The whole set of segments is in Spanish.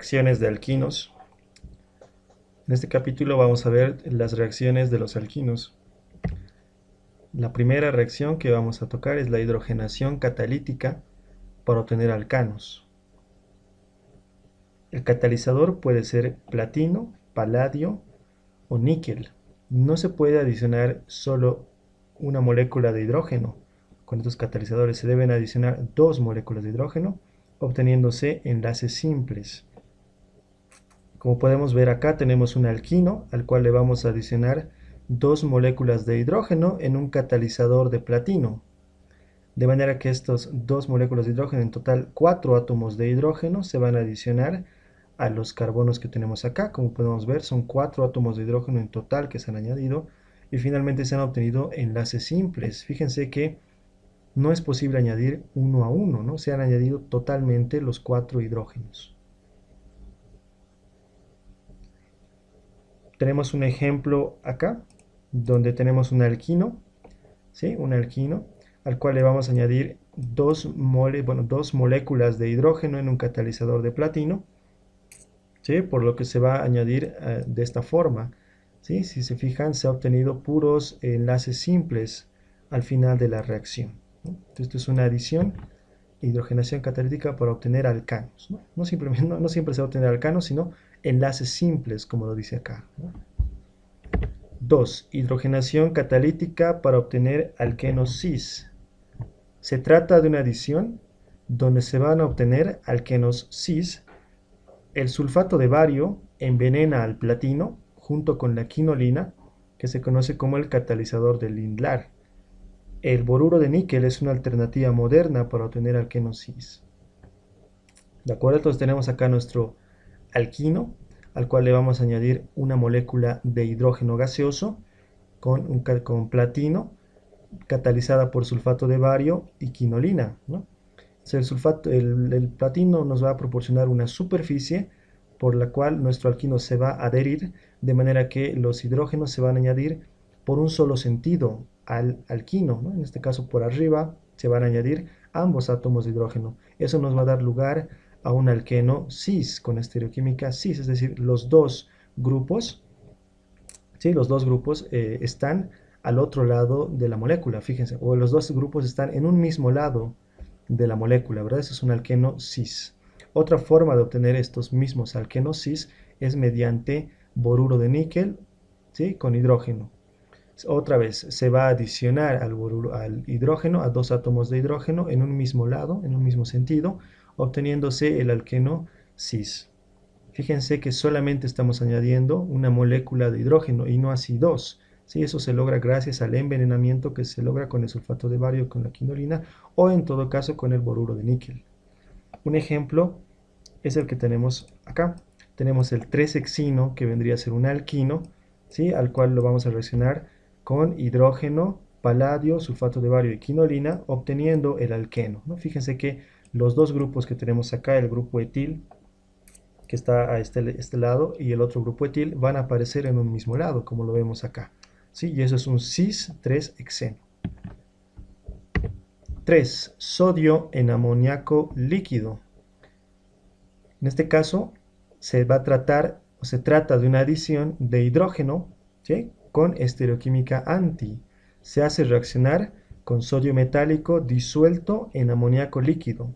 reacciones de alquinos. En este capítulo vamos a ver las reacciones de los alquinos. La primera reacción que vamos a tocar es la hidrogenación catalítica para obtener alcanos. El catalizador puede ser platino, paladio o níquel. No se puede adicionar solo una molécula de hidrógeno. Con estos catalizadores se deben adicionar dos moléculas de hidrógeno, obteniéndose enlaces simples. Como podemos ver acá tenemos un alquino al cual le vamos a adicionar dos moléculas de hidrógeno en un catalizador de platino. De manera que estas dos moléculas de hidrógeno, en total 4 átomos de hidrógeno, se van a adicionar a los carbonos que tenemos acá. Como podemos ver, son 4 átomos de hidrógeno en total que se han añadido. Y finalmente se han obtenido enlaces simples. Fíjense que no es posible añadir uno a uno, ¿no? Se han añadido totalmente los 4 hidrógenos. Tenemos un ejemplo acá, donde tenemos un alquino, ¿sí? Un alquino, al cual le vamos a añadir dos moléculas de hidrógeno en un catalizador de platino, ¿sí? Por lo que se va a añadir de esta forma, ¿sí? Si se fijan, se ha obtenido puros enlaces simples al final de la reacción, ¿no? Entonces, esto es una adición, hidrogenación catalítica para obtener alcanos, ¿no? No siempre se va a obtener alcanos, sino enlaces simples, como lo dice acá, ¿no? 2. Hidrogenación catalítica para obtener alquenos cis. Se trata de una adición donde se van a obtener alquenos cis. El sulfato de bario envenena al platino junto con la quinolina, que se conoce como el catalizador de Lindlar. El boruro de níquel es una alternativa moderna para obtener alquenos cis. ¿De acuerdo? Entonces tenemos acá nuestro alquino, al cual le vamos a añadir una molécula de hidrógeno gaseoso con platino, catalizada por sulfato de bario y quinolina, ¿no? El platino nos va a proporcionar una superficie por la cual nuestro alquino se va a adherir, de manera que los hidrógenos se van a añadir por un solo sentido al alquino, ¿no? En este caso por arriba se van a añadir ambos átomos de hidrógeno. Eso nos va a dar lugar a un alqueno cis con estereoquímica cis, es decir, los dos grupos, ¿sí? Los dos grupos están al otro lado de la molécula, fíjense, o los dos grupos están en un mismo lado de la molécula, ¿verdad? Eso es un alqueno cis. Otra forma de obtener estos mismos alquenos cis es mediante boruro de níquel, ¿sí? Con hidrógeno. Otra vez se va a adicionar al hidrógeno, a dos átomos de hidrógeno en un mismo lado, en un mismo sentido, obteniéndose el alqueno cis. Fíjense que solamente estamos añadiendo una molécula de hidrógeno y no así dos. ¿Sí? Eso se logra gracias al envenenamiento que se logra con el sulfato de bario, con la quinolina, o en todo caso con el boruro de níquel. Un ejemplo es el que tenemos acá. Tenemos el 3-hexino, que vendría a ser un alquino, ¿sí? Al cual lo vamos a reaccionar con hidrógeno, paladio, sulfato de bario y quinolina, obteniendo el alqueno, ¿no? Fíjense que los dos grupos que tenemos acá, el grupo etil, que está a este lado, y el otro grupo etil, van a aparecer en un mismo lado, como lo vemos acá, ¿sí? Y eso es un cis 3-hexeno. 3. Sodio en amoníaco líquido. En este caso se trata de una adición de hidrógeno, ¿sí? Con estereoquímica anti. Se hace reaccionar con sodio metálico disuelto en amoníaco líquido.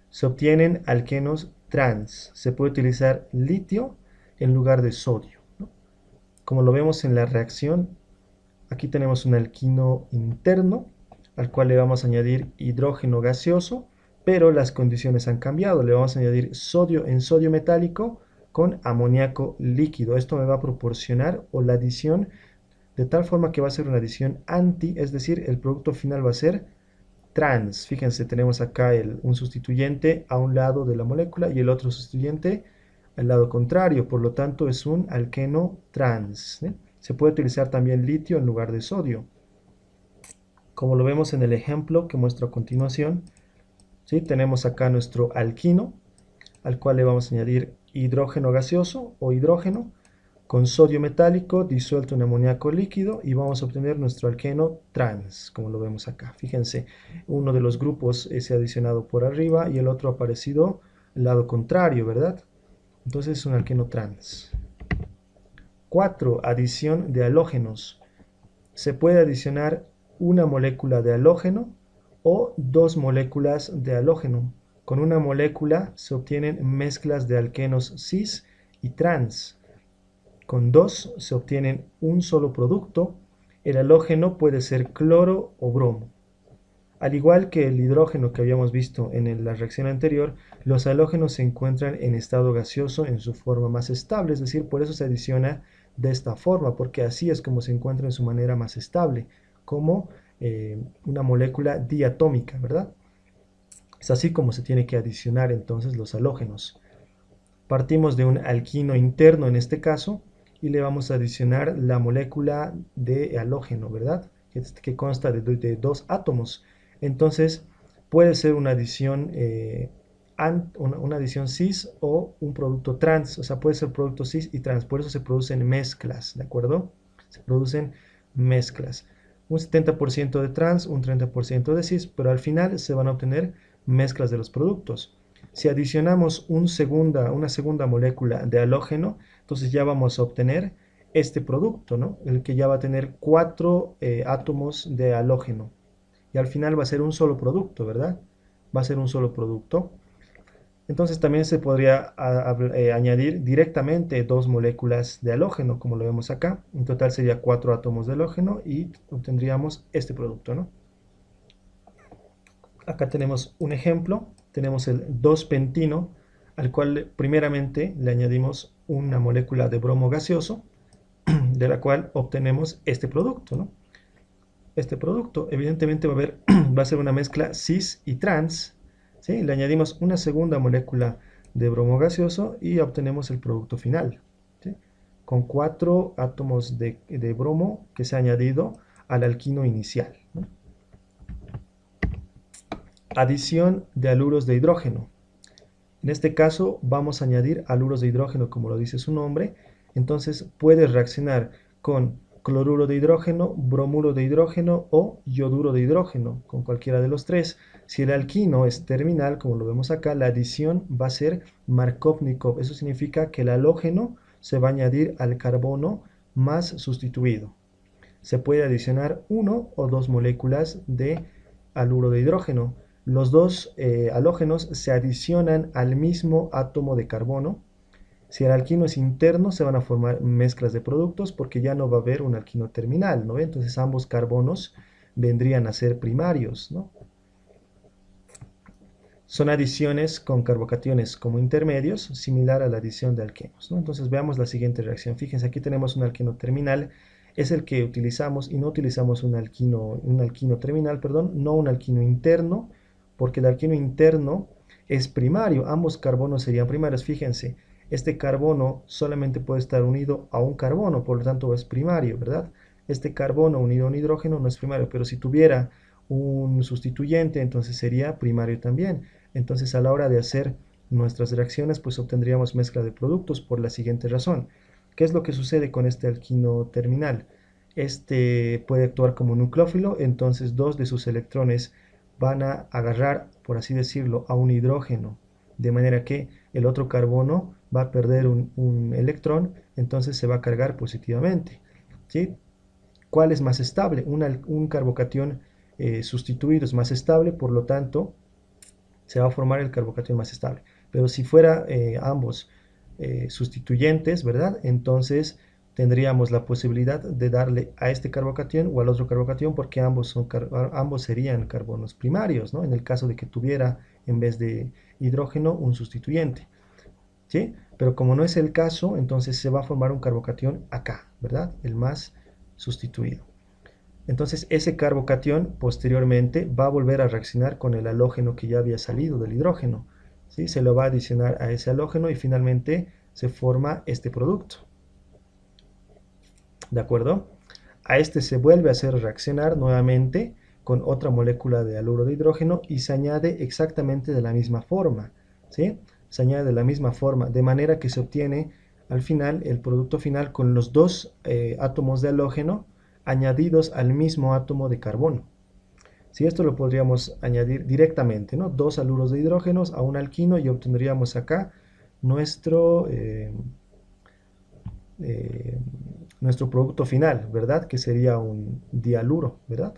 Se obtienen alquenos trans. Se puede utilizar litio en lugar de sodio, ¿no? Como lo vemos en la reacción, aquí tenemos un alquino interno al cual le vamos a añadir hidrógeno gaseoso, pero las condiciones han cambiado. Le vamos a añadir sodio en sodio metálico con amoníaco líquido. Esto me va a proporcionar la adición de tal forma que va a ser una adición anti, es decir, el producto final va a ser trans. Fíjense, tenemos acá un sustituyente a un lado de la molécula y el otro sustituyente al lado contrario, por lo tanto es un alqueno trans, ¿eh? Se puede utilizar también litio en lugar de sodio. Como lo vemos en el ejemplo que muestro a continuación, ¿sí? Tenemos acá nuestro alquino, al cual le vamos a añadir hidrógeno gaseoso o hidrógeno con sodio metálico disuelto en amoníaco líquido, y vamos a obtener nuestro alqueno trans, como lo vemos acá. Fíjense, uno de los grupos se ha adicionado por arriba y el otro ha aparecido al lado contrario, ¿verdad? Entonces es un alqueno trans. 4. Adición de halógenos. Se puede adicionar una molécula de halógeno o dos moléculas de halógeno. Con una molécula se obtienen mezclas de alquenos cis y trans. Con dos se obtienen un solo producto. El halógeno puede ser cloro o bromo. Al igual que el hidrógeno que habíamos visto en la reacción anterior, los halógenos se encuentran en estado gaseoso en su forma más estable, es decir, por eso se adiciona de esta forma, porque así es como se encuentra en su manera más estable, como una molécula diatómica, ¿verdad? Es así como se tiene que adicionar entonces los halógenos. Partimos de un alquino interno en este caso y le vamos a adicionar la molécula de halógeno, ¿verdad? Que consta de dos átomos. Entonces puede ser una adición, una adición cis o un producto trans, o sea, puede ser producto cis y trans, por eso se producen mezclas, ¿de acuerdo? Se producen mezclas. Un 70% de trans, un 30% de cis, pero al final se van a obtener mezclas de los productos. Si adicionamos una segunda molécula de halógeno, entonces ya vamos a obtener este producto, ¿no? El que ya va a tener 4 átomos de halógeno. Y al final va a ser un solo producto, ¿verdad? Va a ser un solo producto. Entonces también se podría añadir directamente dos moléculas de halógeno, como lo vemos acá. En total sería 4 átomos de halógeno y obtendríamos este producto, ¿no? Acá tenemos un ejemplo. Tenemos el 2-pentino, al cual primeramente le añadimos una molécula de bromo gaseoso, de la cual obtenemos este producto, ¿no? Este producto evidentemente va a ser una mezcla cis y trans, ¿sí? Le añadimos una segunda molécula de bromo gaseoso y obtenemos el producto final, ¿sí? Con 4 átomos de bromo que se ha añadido al alquino inicial, ¿no? Adición de haluros de hidrógeno. En este caso vamos a añadir haluros de hidrógeno, como lo dice su nombre. Entonces puede reaccionar con cloruro de hidrógeno, bromuro de hidrógeno o yoduro de hidrógeno, con cualquiera de los tres. Si el alquino es terminal, como lo vemos acá, la adición va a ser Markovnikov. Eso significa que el halógeno se va a añadir al carbono más sustituido. Se puede adicionar 1 o 2 moléculas de haluro de hidrógeno. Los dos halógenos se adicionan al mismo átomo de carbono. Si el alquino es interno, se van a formar mezclas de productos porque ya no va a haber un alquino terminal, ¿no? Entonces ambos carbonos vendrían a ser primarios, ¿no? Son adiciones con carbocationes como intermedios, similar a la adición de alquenos, ¿no? Entonces veamos la siguiente reacción. Fíjense, aquí tenemos un alqueno terminal, es el que utilizamos y no utilizamos un alquino terminal, perdón, no un alquino interno, porque el alquino interno es primario, ambos carbonos serían primarios. Fíjense, este carbono solamente puede estar unido a un carbono, por lo tanto es primario, ¿verdad? Este carbono unido a un hidrógeno no es primario, pero si tuviera un sustituyente, entonces sería primario también. Entonces a la hora de hacer nuestras reacciones, pues obtendríamos mezcla de productos por la siguiente razón. ¿Qué es lo que sucede con este alquino terminal? Este puede actuar como nucleófilo, entonces dos de sus electrones van a agarrar, por así decirlo, a un hidrógeno, de manera que el otro carbono va a perder un electrón, entonces se va a cargar positivamente, ¿sí? ¿Cuál es más estable? Un carbocatión sustituido es más estable, por lo tanto se va a formar el carbocatión más estable. Pero si fuera ambos sustituyentes, ¿verdad? Entonces tendríamos la posibilidad de darle a este carbocatión o al otro carbocatión porque ambos serían carbonos primarios, ¿no? En el caso de que tuviera en vez de hidrógeno un sustituyente, ¿sí? Pero como no es el caso, entonces se va a formar un carbocatión acá, ¿verdad? El más sustituido. Entonces ese carbocatión posteriormente va a volver a reaccionar con el halógeno que ya había salido del hidrógeno, ¿sí? Se lo va a adicionar a ese halógeno y finalmente se forma este producto. ¿De acuerdo? A este se vuelve a hacer reaccionar nuevamente con otra molécula de haluro de hidrógeno y se añade exactamente de la misma forma, ¿sí? Se añade de la misma forma, de manera que se obtiene al final el producto final con los dos átomos de halógeno añadidos al mismo átomo de carbono. Si esto lo podríamos añadir directamente, ¿no? Dos haluros de hidrógenos a un alquino y obtendríamos acá nuestro, nuestro producto final, ¿verdad? Que sería un dialuro, ¿verdad?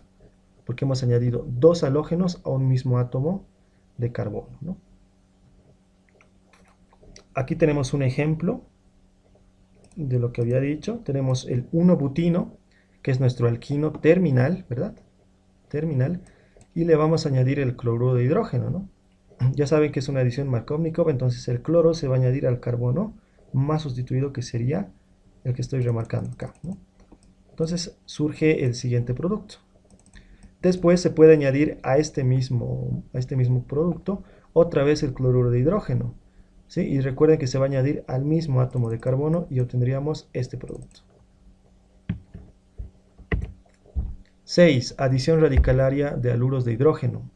Porque hemos añadido dos halógenos a un mismo átomo de carbono, ¿no? Aquí tenemos un ejemplo de lo que había dicho. Tenemos el 1-butino, que es nuestro alquino terminal, ¿verdad? Terminal. Y le vamos a añadir el cloruro de hidrógeno, ¿no? Ya saben que es una adición Markovnikov, entonces el cloro se va a añadir al carbono más sustituido, que sería el que estoy remarcando acá, ¿no? Entonces surge el siguiente producto. Después se puede añadir a este mismo producto otra vez el cloruro de hidrógeno, ¿sí? Y recuerden que se va a añadir al mismo átomo de carbono y obtendríamos este producto. 6. Adición radicalaria de haluros de hidrógeno.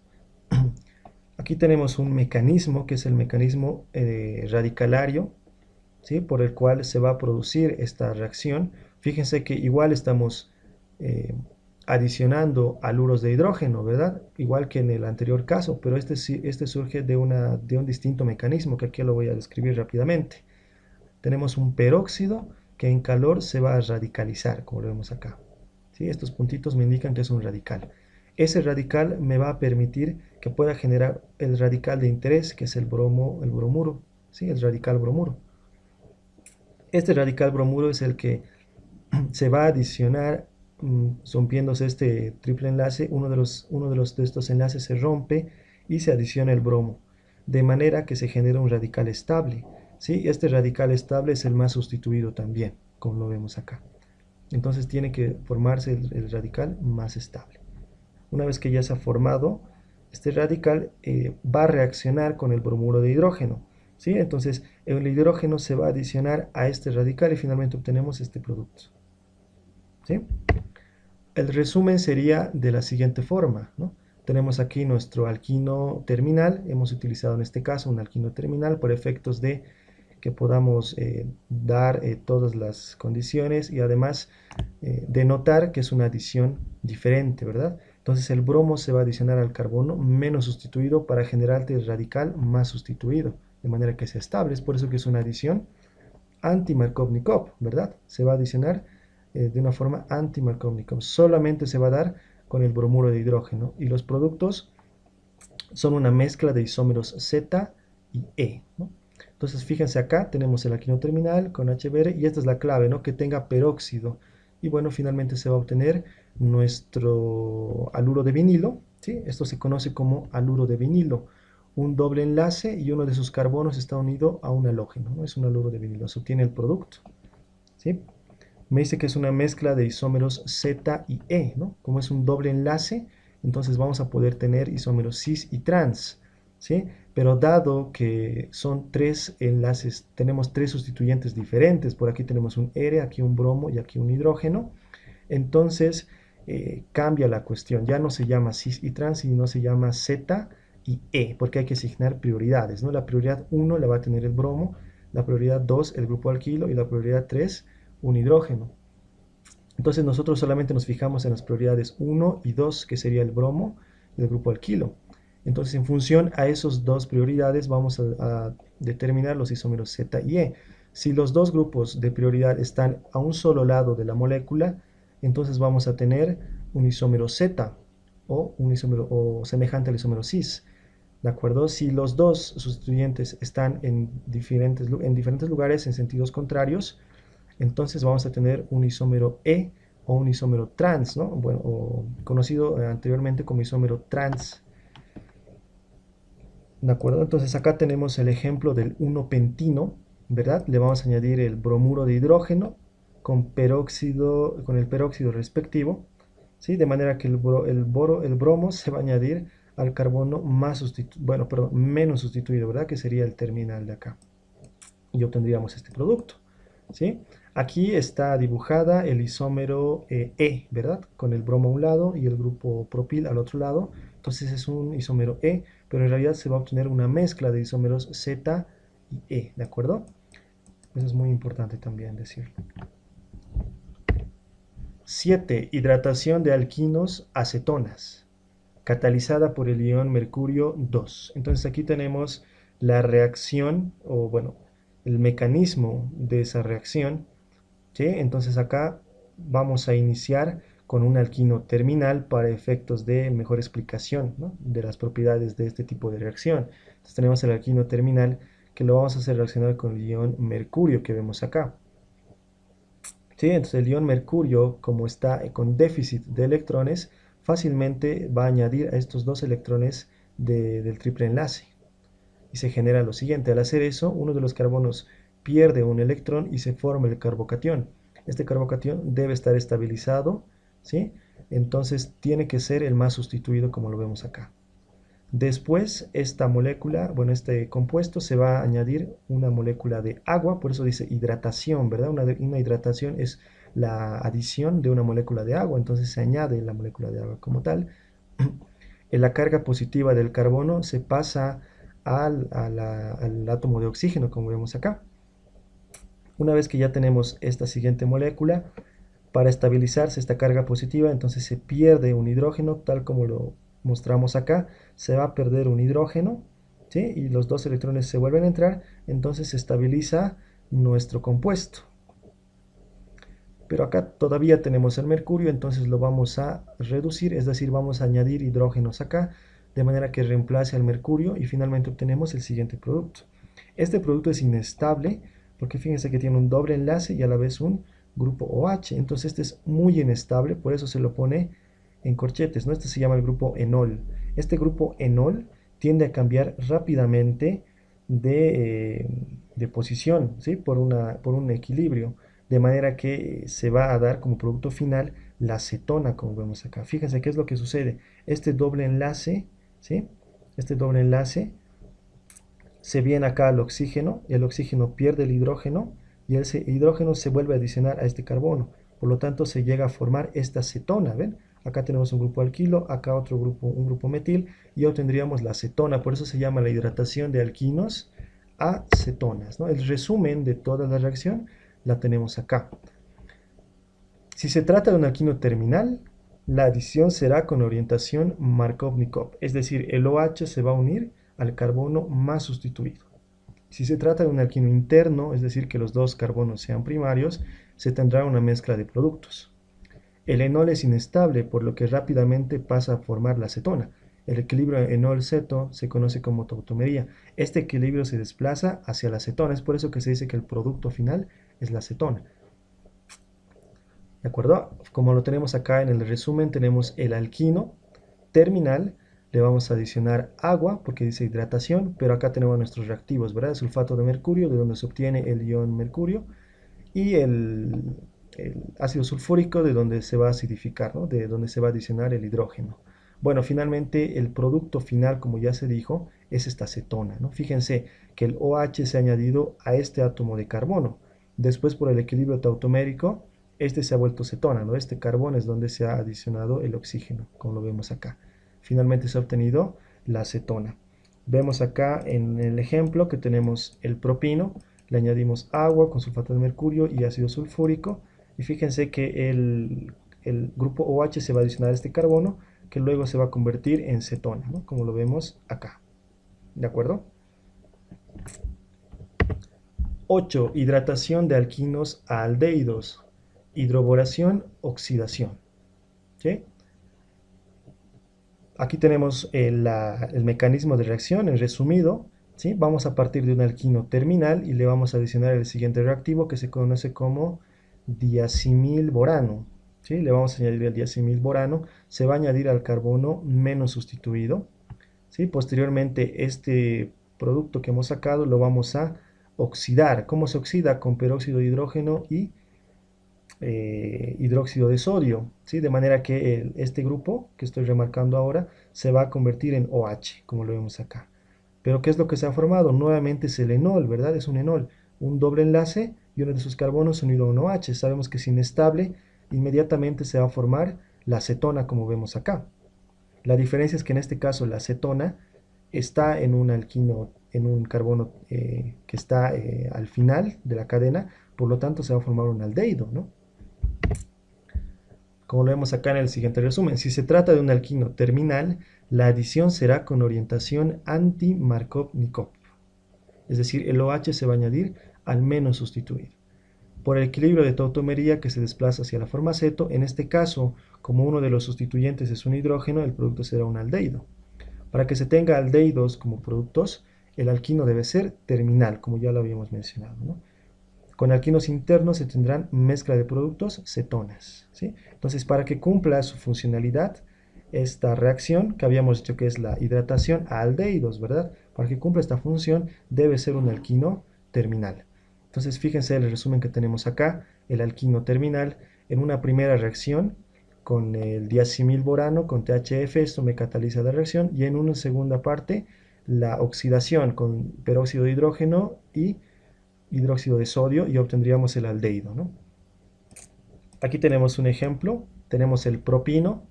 Aquí tenemos un mecanismo que es el mecanismo radicalario, ¿sí? Por el cual se va a producir esta reacción. Fíjense que igual estamos adicionando haluros de hidrógeno, ¿verdad? Igual que en el anterior caso, pero este surge de un distinto mecanismo que aquí lo voy a describir rápidamente. Tenemos un peróxido que en calor se va a radicalizar, como lo vemos acá, ¿sí? Estos puntitos me indican que es un radical. Ese radical me va a permitir que pueda generar el radical de interés, que es el bromuro, ¿sí? El radical bromuro. Este radical bromuro es el que se va a adicionar rompiéndose este triple enlace. Uno de estos enlaces se rompe y se adiciona el bromo, de manera que se genera un radical estable, ¿sí? Este radical estable es el más sustituido también, como lo vemos acá. Entonces tiene que formarse el radical más estable. Una vez que ya se ha formado, este radical va a reaccionar con el bromuro de hidrógeno, ¿sí? Entonces el hidrógeno se va a adicionar a este radical y finalmente obtenemos este producto, ¿sí? El resumen sería de la siguiente forma, ¿no? Tenemos aquí nuestro alquino terminal. Hemos utilizado en este caso un alquino terminal por efectos de que podamos dar todas las condiciones y además denotar que es una adición diferente, ¿verdad? Entonces el bromo se va a adicionar al carbono menos sustituido para generar el radical más sustituido, de manera que sea estable. Es por eso que es una adición anti-Markovnikov, ¿verdad? Se va a adicionar de una forma anti-Markovnikov. Solamente se va a dar con el bromuro de hidrógeno y los productos son una mezcla de isómeros Z y E, ¿no? Entonces fíjense acá, tenemos el alquino terminal con HBr y esta es la clave, ¿no? Que tenga peróxido. Y bueno, finalmente se va a obtener nuestro haluro de vinilo, ¿sí? Esto se conoce como haluro de vinilo. Un doble enlace y uno de sus carbonos está unido a un halógeno, ¿no? Es un haluro de vinilo, se obtiene el producto, ¿sí? Me dice que es una mezcla de isómeros Z y E, ¿no? Como es un doble enlace, entonces vamos a poder tener isómeros cis y trans, ¿sí? Pero dado que son tres enlaces, tenemos tres sustituyentes diferentes, por aquí tenemos un R, aquí un bromo y aquí un hidrógeno, entonces cambia la cuestión, ya no se llama cis y trans, sino se llama Z y E, porque hay que asignar prioridades, ¿no? La prioridad 1 la va a tener el bromo, la prioridad 2 el grupo alquilo y la prioridad 3 un hidrógeno. Entonces nosotros solamente nos fijamos en las prioridades 1 y 2, que sería el bromo y el grupo alquilo. Entonces en función a esas dos prioridades vamos a determinar los isómeros Z y E. Si los dos grupos de prioridad están a un solo lado de la molécula, entonces vamos a tener un isómero Z o un isómero o semejante al isómero cis. ¿De acuerdo? Si los dos sustituyentes están en diferentes lugares en sentidos contrarios, entonces vamos a tener un isómero E o un isómero trans, ¿no? Bueno, o conocido anteriormente como isómero trans. ¿De acuerdo? Entonces acá tenemos el ejemplo del 1-pentino, ¿verdad? Le vamos a añadir el bromuro de hidrógeno con el peróxido respectivo, ¿sí? De manera que el bromo se va a añadir al carbono menos sustituido, ¿verdad? Que sería el terminal de acá. Y obtendríamos este producto, ¿sí? Aquí está dibujada el isómero E, ¿verdad? Con el bromo a un lado y el grupo propil al otro lado. Entonces es un isómero E, pero en realidad se va a obtener una mezcla de isómeros Z y E, ¿de acuerdo? Eso es muy importante también decirlo. 7. Hidratación de alquinos acetonas, catalizada por el ion mercurio 2. Entonces aquí tenemos la reacción, o bueno, el mecanismo de esa reacción, ¿sí? Entonces acá vamos a iniciar con un alquino terminal para efectos de mejor explicación, ¿no?, de las propiedades de este tipo de reacción. Entonces tenemos el alquino terminal que lo vamos a hacer reaccionar con el ion mercurio que vemos acá. ¿Sí? Entonces el ion mercurio, como está con déficit de electrones, fácilmente va a añadir a estos dos electrones del triple enlace. Y se genera lo siguiente: al hacer eso, uno de los carbonos pierde un electrón y se forma el carbocatión. Este carbocatión debe estar estabilizado, ¿sí? Entonces tiene que ser el más sustituido, como lo vemos acá. Después, esta molécula, bueno, este compuesto se va a añadir una molécula de agua, por eso dice hidratación, ¿verdad? Una hidratación es la adición de una molécula de agua, entonces se añade la molécula de agua como tal. La carga positiva del carbono se pasa al átomo de oxígeno, como vemos acá. Una vez que ya tenemos esta siguiente molécula, para estabilizarse esta carga positiva, entonces se pierde un hidrógeno, tal como lo mostramos acá, se va a perder un hidrógeno, ¿sí? Y los dos electrones se vuelven a entrar, entonces se estabiliza nuestro compuesto. Pero acá todavía tenemos el mercurio, entonces lo vamos a reducir, es decir, vamos a añadir hidrógenos acá, de manera que reemplace al mercurio y finalmente obtenemos el siguiente producto. Este producto es inestable porque fíjense que tiene un doble enlace y a la vez un grupo OH, entonces este es muy inestable, por eso se lo pone en corchetes, ¿no? Este se llama el grupo enol. Este grupo enol tiende a cambiar rápidamente de posición, ¿sí? Por un equilibrio, de manera que se va a dar como producto final la cetona, como vemos acá. Fíjense qué es lo que sucede. Este doble enlace, ¿sí? Este doble enlace se viene acá al oxígeno, y el oxígeno pierde el hidrógeno, y ese hidrógeno se vuelve a adicionar a este carbono. Por lo tanto, se llega a formar esta cetona, ¿ven? Acá tenemos un grupo alquilo, acá otro grupo, un grupo metil, y obtendríamos la cetona. Por eso se llama la hidratación de alquinos a cetonas, ¿no? El resumen de toda la reacción la tenemos acá. Si se trata de un alquino terminal, la adición será con orientación Markov-Nikov, es decir, el OH se va a unir al carbono más sustituido. Si se trata de un alquino interno, es decir, que los dos carbonos sean primarios, se tendrá una mezcla de productos. El enol es inestable, por lo que rápidamente pasa a formar la cetona. El equilibrio enol-ceto se conoce como tautomería. Este equilibrio se desplaza hacia la cetona, es por eso que se dice que el producto final es la cetona. ¿De acuerdo? Como lo tenemos acá en el resumen, tenemos el alquino terminal, le vamos a adicionar agua porque dice hidratación, pero acá tenemos nuestros reactivos, ¿verdad? El sulfato de mercurio, de donde se obtiene el ion mercurio, y el ácido sulfúrico, de donde se va a acidificar, ¿no? De donde se va a adicionar el hidrógeno. Bueno, finalmente el producto final, como ya se dijo, es esta cetona, ¿no? Fíjense que el OH se ha añadido a este átomo de carbono. Después, por el equilibrio tautomérico, este se ha vuelto cetona, ¿no? Este carbón es donde se ha adicionado el oxígeno, como lo vemos acá. Finalmente se ha obtenido la cetona. Vemos acá en el ejemplo que tenemos el propino, le añadimos agua con sulfato de mercurio y ácido sulfúrico, y fíjense que el grupo OH se va a adicionar a este carbono, que luego se va a convertir en cetona, ¿no? Como lo vemos acá. ¿De acuerdo? 8. Hidratación de alquinos a aldehídos. Hidroboración, oxidación. ¿Sí? Aquí tenemos el mecanismo de reacción en resumido. ¿Sí? Vamos a partir de un alquino terminal y le vamos a adicionar el siguiente reactivo que se conoce como diacimilborano. ¿Sí? Le vamos a añadir el diacimilborano, se va a añadir al carbono menos sustituido. ¿Sí? Posteriormente este producto que hemos sacado lo vamos a oxidar. ¿Cómo se oxida? Con peróxido de hidrógeno y hidróxido de sodio, ¿sí? De manera que este grupo que estoy remarcando ahora se va a convertir en OH, como lo vemos acá. Pero ¿qué es lo que se ha formado? Nuevamente es el enol, ¿verdad? Es un enol, un doble enlace y uno de sus carbonos unido a un OH. Sabemos que es inestable, inmediatamente se va a formar la cetona, como vemos acá. La diferencia es que en este caso la cetona está en un alquino, en un carbono que está al final de la cadena, por lo tanto se va a formar un aldehído, ¿no? Como lo vemos acá en el siguiente resumen, si se trata de un alquino terminal, la adición será con orientación anti-Markov-Nikov. Es decir, el OH se va a añadir almeno sustituido. Por el equilibrio de tautomería que se desplaza hacia la forma ceto, en este caso, como uno de los sustituyentes es un hidrógeno, el producto será un aldehído. Para que se tenga aldehídos como productos, el alquino debe ser terminal, como ya lo habíamos mencionado, ¿no? Con alquinos internos se tendrán mezcla de productos cetonas, ¿sí? Entonces, para que cumpla su funcionalidad, esta reacción que habíamos dicho que es la hidratación a aldehídos, ¿verdad? Para que cumpla esta función debe ser un alquino terminal. Entonces, fíjense el resumen que tenemos acá, el alquino terminal en una primera reacción con el diacimilborano con THF, esto me cataliza la reacción, y en una segunda parte la oxidación con peróxido de hidrógeno y hidróxido de sodio y obtendríamos el aldehído, ¿no? Aquí tenemos un ejemplo, tenemos el propino,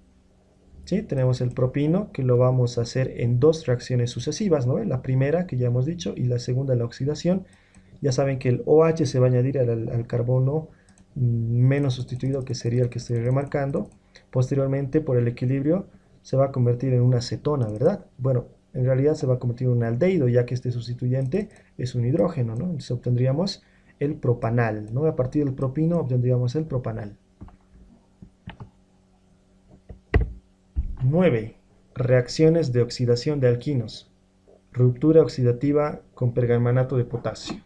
¿sí? Tenemos el propino que lo vamos a hacer en dos reacciones sucesivas, ¿no? La primera que ya hemos dicho y la segunda la oxidación. Ya saben que el OH se va a añadir al carbono menos sustituido, que sería el que estoy remarcando. Posteriormente, por el equilibrio, se va a convertir en una acetona, ¿verdad? Bueno, en realidad se va a convertir en un aldehído, ya que este sustituyente es un hidrógeno, ¿no? Entonces obtendríamos el propanal, ¿no? A partir del propino obtendríamos el propanal. 9. Reacciones de oxidación de alquinos. Ruptura oxidativa con pergamanato de potasio.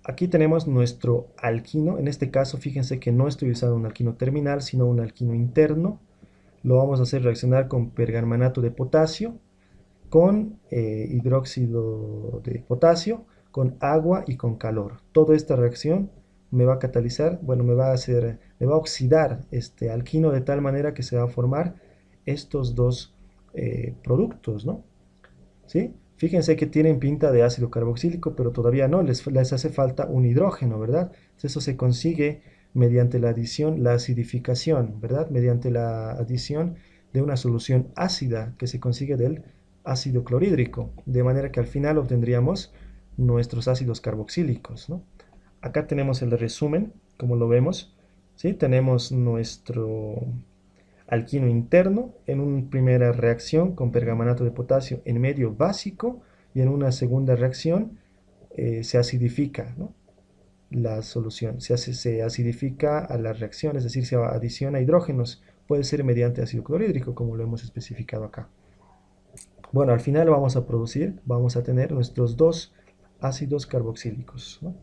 Aquí tenemos nuestro alquino. En este caso, fíjense que no estoy usando un alquino terminal, sino un alquino interno. Lo vamos a hacer reaccionar con pergamanato de potasio, con hidróxido de potasio, con agua y con calor. Toda esta reacción me va a catalizar, bueno, me va a oxidar este alquino de tal manera que se va a formar estos dos productos, ¿no? ¿Sí? Fíjense que tienen pinta de ácido carboxílico, pero todavía no, les hace falta un hidrógeno, ¿verdad? Eso se consigue mediante la adición, la acidificación, ¿verdad? Mediante la adición de una solución ácida que se consigue del ácido clorhídrico, de manera que al final obtendríamos nuestros ácidos carboxílicos, ¿no? Acá tenemos el resumen, como lo vemos, ¿sí? Tenemos nuestro alquino interno en una primera reacción con pergamanato de potasio en medio básico y en una segunda reacción se acidifica, ¿no? La solución, se acidifica a la reacción, es decir, se adiciona hidrógenos, puede ser mediante ácido clorhídrico como lo hemos especificado acá. Bueno, al final vamos a tener nuestros dos ácidos carboxílicos, ¿no?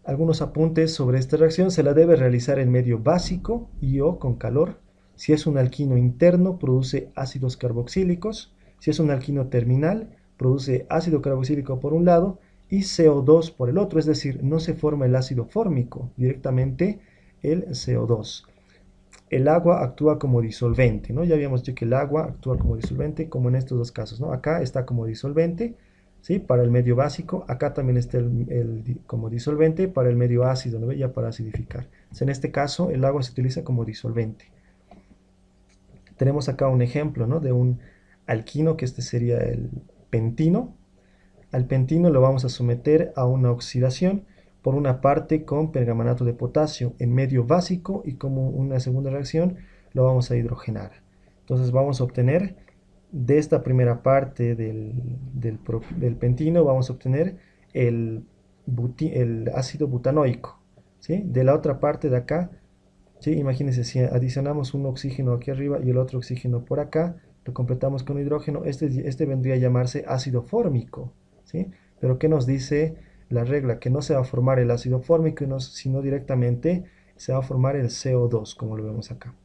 Algunos apuntes sobre esta reacción: se la debe realizar en medio básico y o con calor. Si es un alquino interno, produce ácidos carboxílicos. Si es un alquino terminal, produce ácido carboxílico por un lado y CO2 por el otro, es decir, no se forma el ácido fórmico, directamente el CO2. El agua actúa como disolvente, ¿no? Ya habíamos dicho que el agua actúa como disolvente, como en estos dos casos, ¿no? Acá está como disolvente, ¿sí? Para el medio básico, acá también está como disolvente para el medio ácido, ¿no? Ya para acidificar. Entonces, en este caso, el agua se utiliza como disolvente. Tenemos acá un ejemplo, ¿no? De un alquino, que este sería el pentino. Al pentino lo vamos a someter a una oxidación, por una parte con pergamanato de potasio en medio básico y como una segunda reacción lo vamos a hidrogenar. Entonces vamos a obtener de esta primera parte del pentino, vamos a obtener el ácido butanoico, ¿sí? De la otra parte de acá, ¿sí? Imagínense, si adicionamos un oxígeno aquí arriba y el otro oxígeno por acá, lo completamos con hidrógeno, este vendría a llamarse ácido fórmico, ¿sí? Pero ¿qué nos dice la regla? Que no se va a formar el ácido fórmico, sino directamente se va a formar el CO2, como lo vemos acá.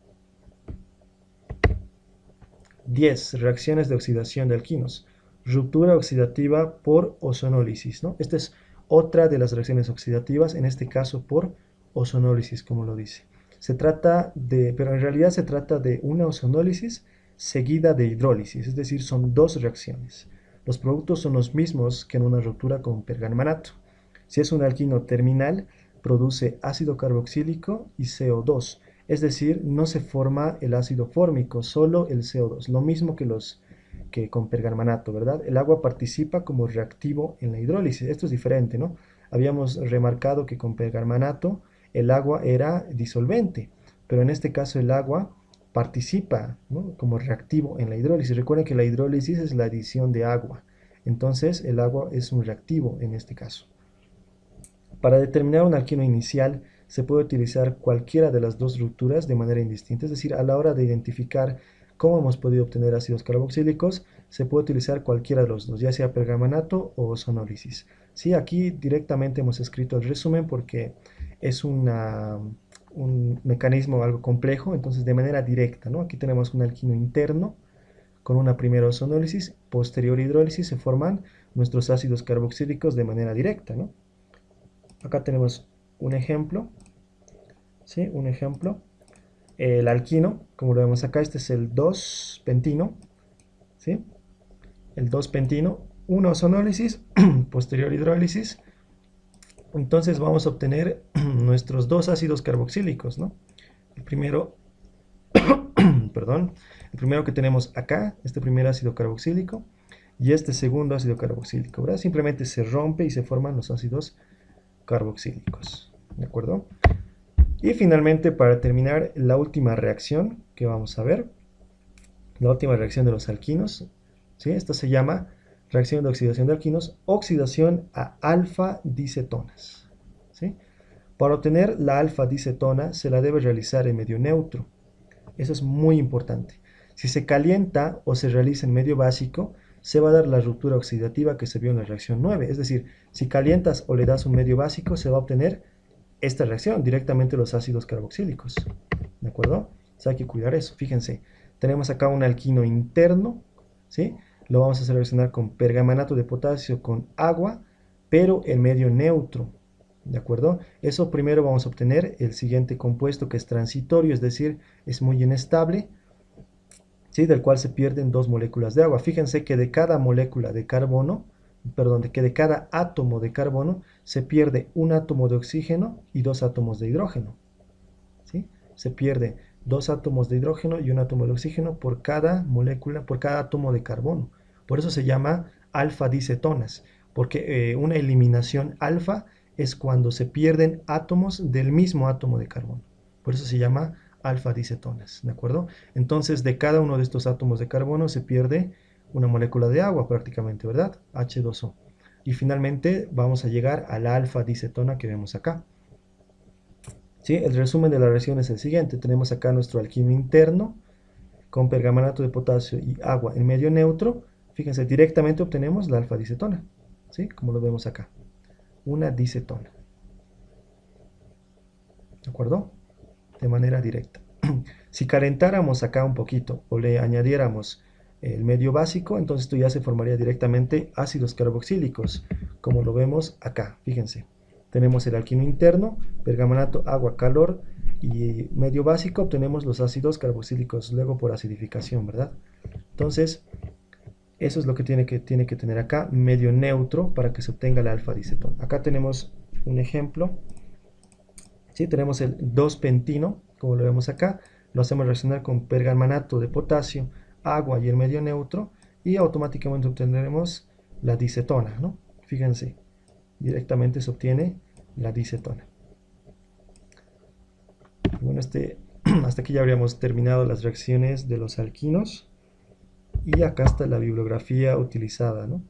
10. Reacciones de oxidación de alquinos. Ruptura oxidativa por ozonólisis, ¿no? Esta es otra de las reacciones oxidativas, en este caso por ozonólisis, como lo dice. Pero en realidad se trata de una ozonólisis seguida de hidrólisis, es decir, son dos reacciones. Los productos son los mismos que en una ruptura con pergamanato. Si es un alquino terminal, produce ácido carboxílico y CO2. Es decir, no se forma el ácido fórmico, solo el CO2, lo mismo que con pergamanato, ¿verdad? El agua participa como reactivo en la hidrólisis. Esto es diferente, ¿no? Habíamos remarcado que con pergamanato el agua era disolvente, pero en este caso el agua participa, ¿no?, como reactivo en la hidrólisis. Recuerden que la hidrólisis es la adición de agua. Entonces el agua es un reactivo en este caso. Para determinar un alquino inicial se puede utilizar cualquiera de las dos rupturas de manera indistinta. Es decir, a la hora de identificar cómo hemos podido obtener ácidos carboxílicos, se puede utilizar cualquiera de los dos, ya sea pergamanato o ozonólisis. Sí, aquí directamente hemos escrito el resumen porque es un mecanismo algo complejo, entonces de manera directa, ¿no? Aquí tenemos un alquino interno con una primera ozonólisis, posterior hidrólisis, se forman nuestros ácidos carboxílicos de manera directa, ¿no? Acá tenemos un ejemplo, ¿sí? Un ejemplo. El alquino, como lo vemos acá, este es el 2-pentino, ¿sí? El 2-pentino, una ozonólisis, posterior hidrólisis. Entonces vamos a obtener nuestros dos ácidos carboxílicos, ¿no? El primero, perdón, el primero que tenemos acá, este primer ácido carboxílico, y este segundo ácido carboxílico, ¿verdad? Simplemente se rompe y se forman los ácidos carboxílicos, ¿de acuerdo? Y finalmente, para terminar, la última reacción que vamos a ver, la última reacción de los alquinos, ¿sí? Esto se llama reacción de oxidación de alquinos, oxidación a alfa-dicetonas, ¿sí? Para obtener la alfa-dicetona se la debe realizar en medio neutro. Eso es muy importante. Si se calienta o se realiza en medio básico, se va a dar la ruptura oxidativa que se vio en la reacción 9. Es decir, si calientas o le das un medio básico, se va a obtener esta reacción, directamente los ácidos carboxílicos. ¿De acuerdo? O sea, hay que cuidar eso. Fíjense, tenemos acá un alquino interno, ¿sí? Lo vamos a reaccionar con pergamanato de potasio con agua, pero en medio neutro. ¿De acuerdo? Eso primero vamos a obtener el siguiente compuesto que es transitorio, es decir, es muy inestable, ¿sí? Del cual se pierden dos moléculas de agua. Fíjense que de cada molécula de carbono, perdón, que de cada átomo de carbono se pierde un átomo de oxígeno y dos átomos de hidrógeno, ¿sí? Se pierde dos átomos de hidrógeno y un átomo de oxígeno por cada molécula, por cada átomo de carbono. Por eso se llama alfa-dicetonas, porque una eliminación alfa es cuando se pierden átomos del mismo átomo de carbono. Por eso se llama alfa-dicetonas, ¿de acuerdo? Entonces, de cada uno de estos átomos de carbono se pierde una molécula de agua prácticamente, ¿verdad? H2O. Y finalmente vamos a llegar a la alfa-dicetona que vemos acá. ¿Sí? El resumen de la reacción es el siguiente. Tenemos acá nuestro alquino interno con pergamanato de potasio y agua en medio neutro. Fíjense, directamente obtenemos la alfa-dicetona, ¿sí? Como lo vemos acá. Una dicetona. ¿De acuerdo? De manera directa. Si calentáramos acá un poquito o le añadiéramos el medio básico, entonces esto ya se formaría directamente ácidos carboxílicos, como lo vemos acá. Fíjense, tenemos el alquino interno, pergamanato, agua, calor y medio básico, obtenemos los ácidos carboxílicos luego por acidificación, ¿verdad? Entonces, eso es lo que tiene que tener acá, medio neutro para que se obtenga la alfa-dicetona. Acá tenemos un ejemplo. ¿Sí? Tenemos el 2-pentino, como lo vemos acá, lo hacemos reaccionar con pergamanato de potasio, agua y el medio neutro, y automáticamente obtendremos la dicetona, ¿no? Fíjense, directamente se obtiene la dicetona. Bueno, hasta aquí ya habríamos terminado las reacciones de los alquinos, y acá está la bibliografía utilizada, ¿no?